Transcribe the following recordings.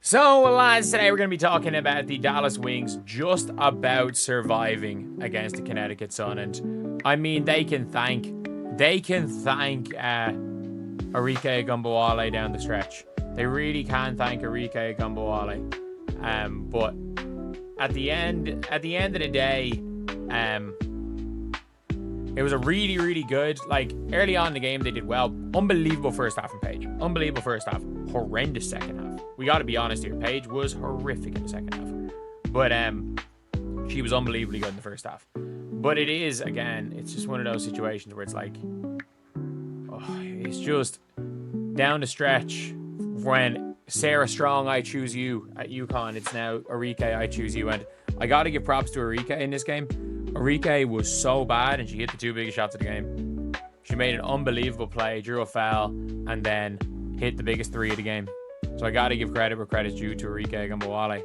So, lads, today we're going to be talking about the Dallas Wings just about surviving against the Connecticut Sun. And, I mean, they can thank Arike Ogunbowale down the stretch. They really can thank Arike Ogunbowale. But at the end of the day, it was a really, really good, early on in the game, they did well. Unbelievable first half from Paige. Unbelievable first half. Horrendous second half. We got to be honest here. Paige was horrific in the second half. But she was unbelievably good in the first half. But it is, again, it's just one of those situations where it's it's just down the stretch when Sarah Strong, I choose you at UConn. It's now Arike, I choose you. And I got to give props to Arike in this game. Arike was so bad, and she hit the two biggest shots of the game. She made an unbelievable play, drew a foul, and then hit the biggest three of the game. So I got to give credit where credit's due to Arike Ogunbowale.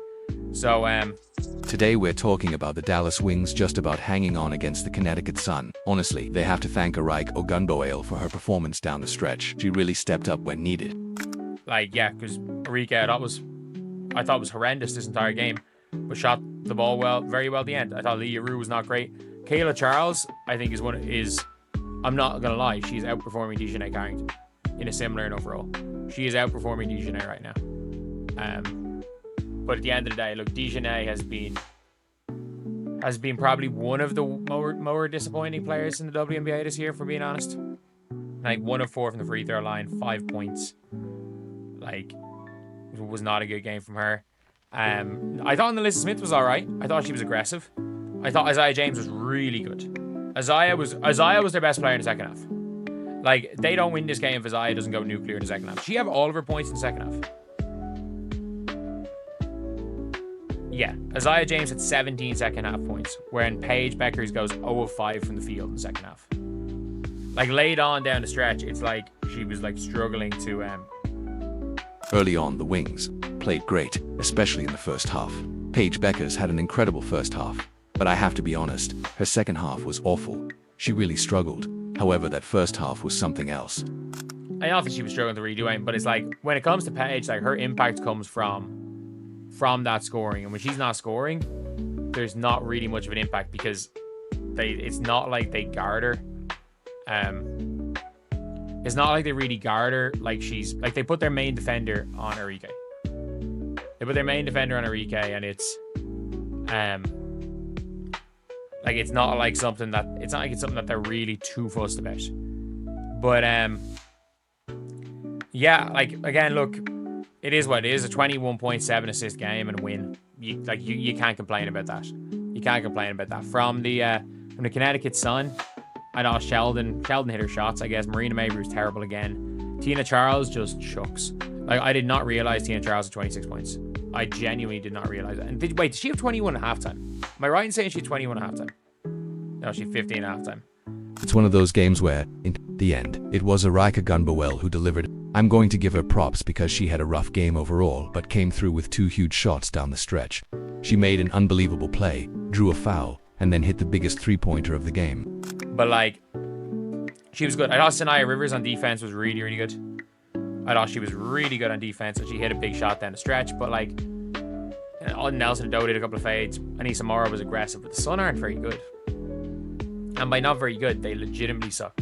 So, today we're talking about the Dallas Wings just about hanging on against the Connecticut Sun. Honestly, they have to thank Arike Ogunbowale for her performance down the stretch. She really stepped up when needed. Because Arike I thought was horrendous this entire game, but shot the ball very well at the end. I thought Leah Rue was not great. Kayla Charles, I think, I'm not going to lie, she's outperforming Dejanay Carrington in a similar enough role. She is outperforming Dejanay right now. But at the end of the day, look, Dejanay has been probably one of the more disappointing players in the WNBA this year, for being honest. 1 of 4 from the free throw line, 5 points. It was not a good game from her. I thought Melissa Smith was all right. I thought she was aggressive. I thought Isaiah James was really good. Isaiah was their best player in the second half. They don't win this game if Isaiah doesn't go nuclear in the second half. She had all of her points in the second half. Yeah, Isaiah James had 17 second half points, when Paige Bueckers goes 0 of 5 from the field in the second half. Laid on down the stretch, it's she was struggling to. Early on, the Wings played great, especially in the first half. Paige Bueckers had an incredible first half, but I have to be honest, her second half was awful. She really struggled. However, that first half was something else. I don't think she was struggling to redo it, but it's when it comes to Paige, her impact comes from that scoring, and when she's not scoring, there's not really much of an impact because it's not like they guard her. It's not like they really guard her they put their main defender on Arike. And it's it's not like something that they're really too fussed about. But again, look, it is what it is. A 21.7 assist game and a win. You can't complain about that. You can't complain about that. From the Connecticut Sun, I know Sheldon hit her shots, I guess. Marina Mabry was terrible again. Tina Charles just chucks. I did not realize Tina Charles had 26 points. I genuinely did not realize that. And did she have 21 at halftime? Am I right in saying she had 21 at halftime? No, she had 15 at halftime. It's one of those games where, in the end, it was Arike Ogunbowale who delivered. I'm going to give her props because she had a rough game overall, but came through with 2 huge shots down the stretch. She made an unbelievable play, drew a foul, and then hit the biggest three-pointer of the game. But she was good. I thought Sanaya Rivers on defense was really, really good. I thought she was really good on defense, and she hit a big shot down the stretch. But Nelson Doe did a couple of fades. Anissa Mora was aggressive, but the Sun aren't very good. And by not very good, they legitimately suck.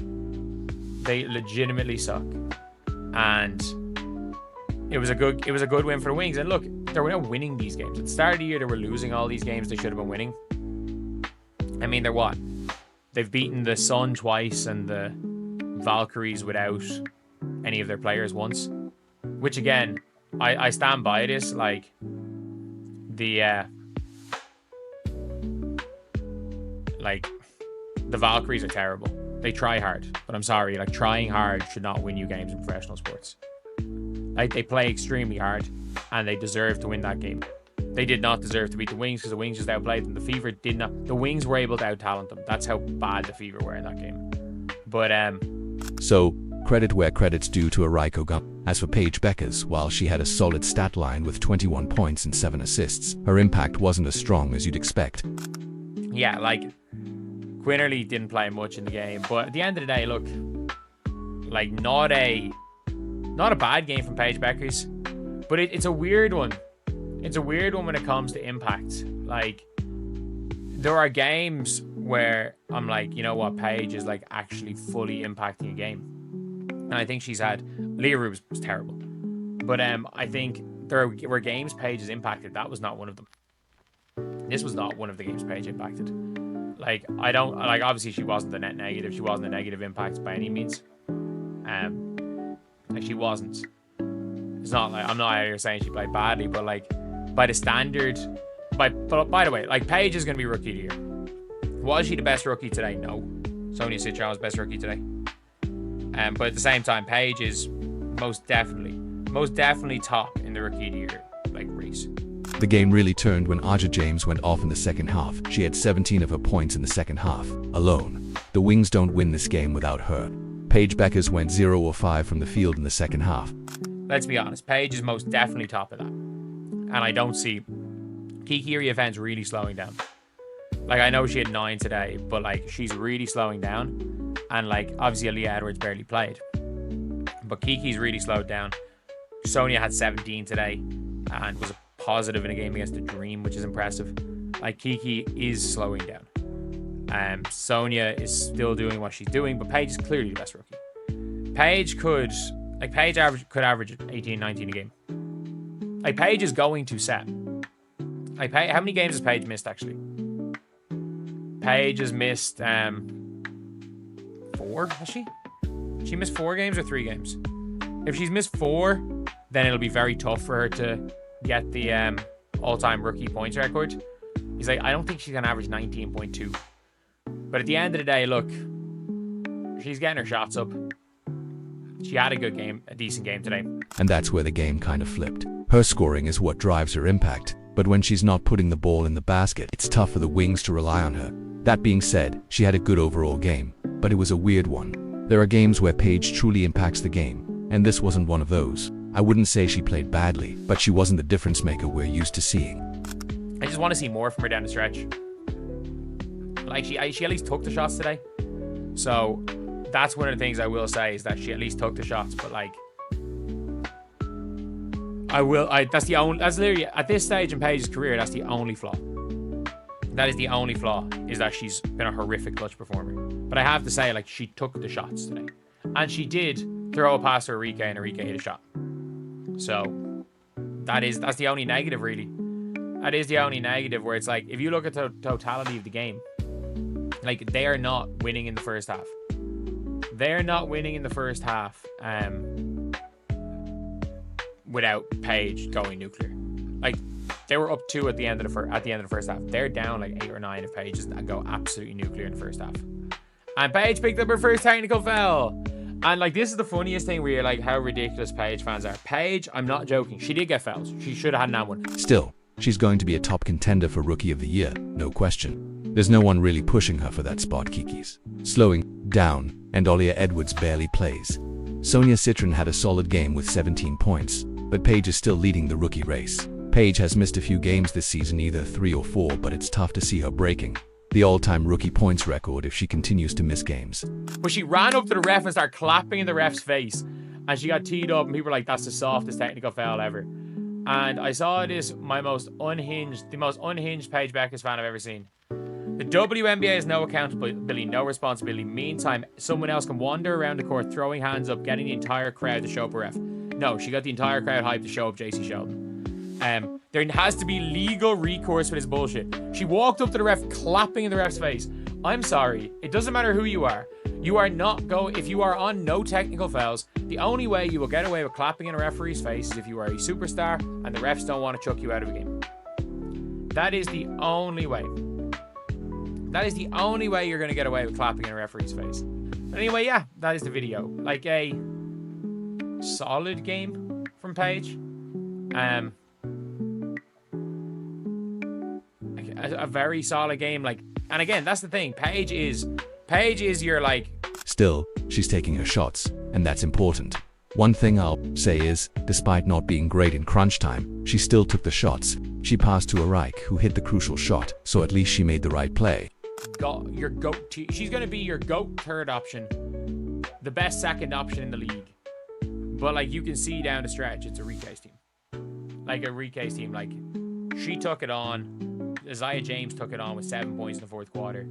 And it was a good win for the Wings. And look, they were not winning these games. At the start of the year, they were losing all these games they should have been winning. I mean, they're what? They've beaten the Sun twice and the Valkyries without any of their players once. Which, again, I stand by this. The Valkyries are terrible. They try hard, but I'm sorry, trying hard should not win you games in professional sports. They play extremely hard, and they deserve to win that game. They did not deserve to beat the Wings because the Wings just outplayed them. The Fever did not. The Wings were able to out-talent them. That's how bad the Fever were in that game. But so credit where credit's due to Arike Ogunbowale. As for Paige Bueckers, while she had a solid stat line with 21 points and 7 assists, her impact wasn't as strong as you'd expect. Yeah, Quinnerly didn't play much in the game, but at the end of the day, look, not a bad game from Paige Bueckers, but it's a weird one it's a weird one when it comes to impact. Like, there are games where I'm like, you know what, Paige is like actually fully impacting a game. And I think she's had, Leah Rubes was terrible. But I think there were games Paige has impacted. That was not one of them. This was not one of the games Paige impacted. Like, I don't, like, obviously she wasn't the net negative. She wasn't a negative impact by any means. Like, she wasn't. It's not like, I'm not out here saying she played badly, but like, by the standard, by the way, like, Paige is going to be rookie of the year. Was she the best rookie today? No. Sonia Citron was best rookie today. But at the same time, Paige is most definitely top in the rookie of the year, like, race. The game really turned when Aja James went off in the second half. She had 17 of her points in the second half, alone. The Wings don't win this game without her. Paige Bueckers went 0 of 5 from the field in the second half. Let's be honest, Paige is most definitely top of that. And I don't see Kiki Riefen's really slowing down. Like, I know she had 9 today, but like, she's really slowing down. And like, obviously Aaliyah Edwards barely played. But Kiki's really slowed down. Sonia had 17 today and was a positive in a game against the Dream, which is impressive. Like, Kiki is slowing down. Sonia is still doing what she's doing, but Paige is clearly the best rookie. Paige could average 18, 19 a game. Like, Paige is going to set. Like, how many games has Paige missed, actually? Paige has missed 4, has she? She missed 4 games or 3 games? If she's missed 4, then it'll be very tough for her to get the all-time rookie points record. He's like, I don't think she's going to average 19.2. But at the end of the day, look, she's getting her shots up. She had a good game, a decent game today. And that's where the game kind of flipped. Her scoring is what drives her impact, but when she's not putting the ball in the basket, it's tough for the Wings to rely on her. That being said, she had a good overall game, but it was a weird one. There are games where Paige truly impacts the game, and this wasn't one of those. I wouldn't say she played badly, but she wasn't the difference maker we're used to seeing. I just want to see more from her down the stretch. Like, she at least took the shots today. So that's one of the things I will say, is that she at least took the shots. But like, that's literally, at this stage in Paige's career, that's the only flaw. That is the only flaw, is that she's been a horrific clutch performer. But I have to say, like, she took the shots today. And she did throw a pass to Arike, and Arike hit a shot. So that's the only negative, really. That is the only negative, where it's like, if you look at the totality of the game, like, they are not winning in the first half. They're not winning in the first half without Paige going nuclear. Like, they were up 2 at the end of the first half. They're down like 8 or 9 if Paige and go absolutely nuclear in the first half. And Paige picked up her first technical foul. And like, this is the funniest thing, where you're like, how ridiculous Paige fans are. Paige, I'm not joking, she did get fouls. She should have had an one. Still, she's going to be a top contender for Rookie of the Year, no question. There's no one really pushing her for that spot. Kiki's slowing down, and Aaliyah Edwards barely plays. Sonia Citron had a solid game with 17 points, but Paige is still leading the rookie race. Paige has missed a few games this season, either 3 or 4, but it's tough to see her breaking the all-time rookie points record if she continues to miss games. But she ran up to the ref and started clapping in the ref's face, and she got teed up, and people were like, that's the softest technical foul ever. And I saw this, the most unhinged Paige Bueckers fan I've ever seen. The WNBA has no accountability, no responsibility. Meantime, someone else can wander around the court throwing hands up, getting the entire crowd to show up a ref. No, she got the entire crowd hyped to show up JC Sheldon. There has to be legal recourse for this bullshit. She walked up to the ref, clapping in the ref's face. I'm sorry, it doesn't matter who you are. You are not going, if you are on no technical fouls, the only way you will get away with clapping in a referee's face is if you are a superstar and the refs don't want to chuck you out of a game. That is the only way. That is the only way you're going to get away with clapping in a referee's face. Anyway, yeah, that is the video. Like, a solid game from Paige. A very solid game. Like, and again, that's the thing. Paige is your, like... Still, she's taking her shots, and that's important. One thing I'll say is, despite not being great in crunch time, she still took the shots. She passed to Arike, who hit the crucial shot, so at least she made the right play. Your GOAT. She's going to be your GOAT third option, the best second option in the league. But like, you can see down the stretch, it's Arike's team. like Arike's team, like she took it on. Isaiah James took it on with 7 points in the fourth quarter,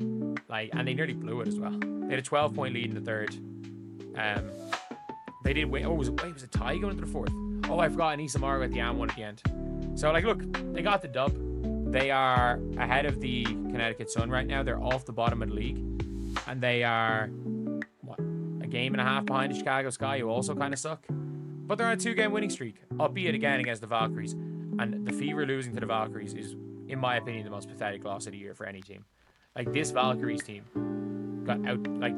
like, and they nearly blew it as well. They had a 12-point lead in the third. They did win. Oh, was it a tie going into the fourth? Oh, I forgot. Anissa Margo at the one at the end. So, like, look, they got the dub. They are ahead of the Connecticut Sun right now. They're off the bottom of the league, and they are what, a game and a half behind the Chicago Sky, who also kind of suck. But they're on a 2-game winning streak, albeit again against the Valkyries. And the Fever losing to the Valkyries is, in my opinion, the most pathetic loss of the year for any team. Like, this Valkyries team got out, like,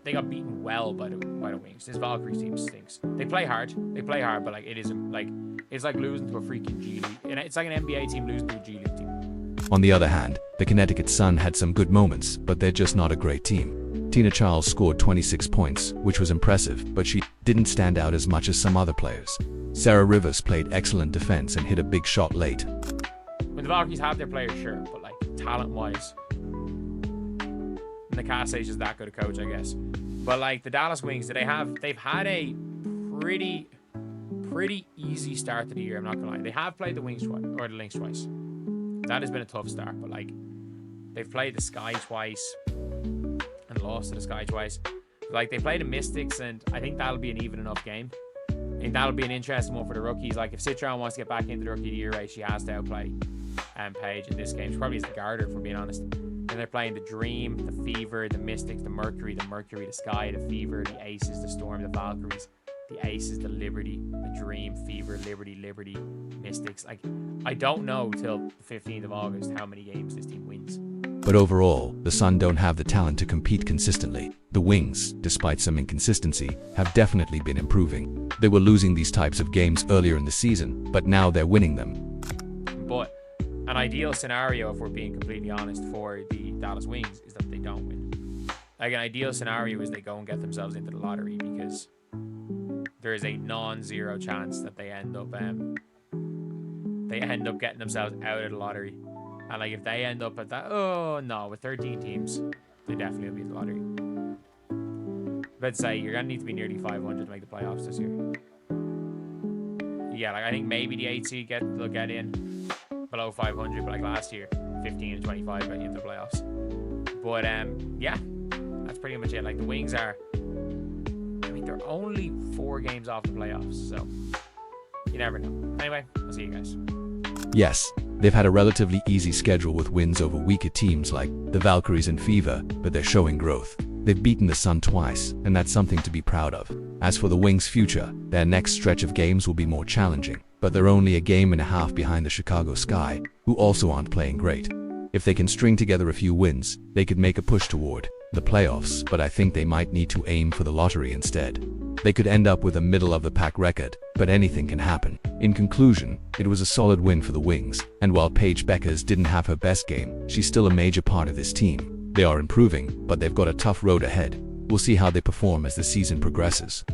they got beaten well by the Wings. This Valkyries team stinks. They play hard, but like, it isn't, like, it's like losing to a freaking G League. It's like an NBA team losing to a G League team. On the other hand, the Connecticut Sun had some good moments, but they're just not a great team. Tina Charles scored 26 points, which was impressive, but she didn't stand out as much as some other players. Sarah Rivers played excellent defense and hit a big shot late. When the Valkyries have their players, sure, but like talent-wise, and the cast is just that good a coach, I guess. But like the Dallas Wings, they've had a pretty easy start to the year. I'm not gonna lie. They have played the Wings twice, or the Lynx twice. That has been a tough start, but like they've played the Sky twice and lost to the Sky twice. Like they played the Mystics, and I think that'll be an even enough game. And that'll be an interesting one for the rookies. Like if Citron wants to get back into the rookie of the year race, she has to outplay Paige in this game. She probably is the guard, if we're being honest. And they're playing the Dream, the Fever, the Mystics, the Mercury, the Sky, the Fever, the Aces, the Storm, the Valkyries, the Aces, the Liberty, the Dream, Fever, Liberty, Mystics. Like, I don't know till the 15th of August how many games this team wins. But overall, the Sun don't have the talent to compete consistently. The Wings, despite some inconsistency, have definitely been improving. They were losing these types of games earlier in the season, but now they're winning them. But an ideal scenario, if we're being completely honest, for the Dallas Wings is that they don't win. Like, an ideal scenario is they go and get themselves into the lottery, because there is a non-zero chance that they end up getting themselves out of the lottery. And like if they end up at that, oh no, with 13 teams, they definitely will be in the lottery. But say you're gonna need to be nearly 500 to make the playoffs this year. Yeah, like I think maybe the 8 seed they'll get in below 500, but like last year, 15 and 25 got into the playoffs. But yeah, that's pretty much it. Like the Wings are, I mean, they're only 4 games off the playoffs, so you never know. Anyway, I'll see you guys. Yes, they've had a relatively easy schedule with wins over weaker teams like the Valkyries and Fever, but they're showing growth. They've beaten the Sun twice, and that's something to be proud of. As for the Wings' future, their next stretch of games will be more challenging, but they're only a game and a half behind the Chicago Sky, who also aren't playing great. If they can string together a few wins, they could make a push toward the playoffs, but I think they might need to aim for the lottery instead. They could end up with a middle-of-the-pack record, but anything can happen. In conclusion, it was a solid win for the Wings, and while Paige Bueckers didn't have her best game, she's still a major part of this team. They are improving, but they've got a tough road ahead. We'll see how they perform as the season progresses.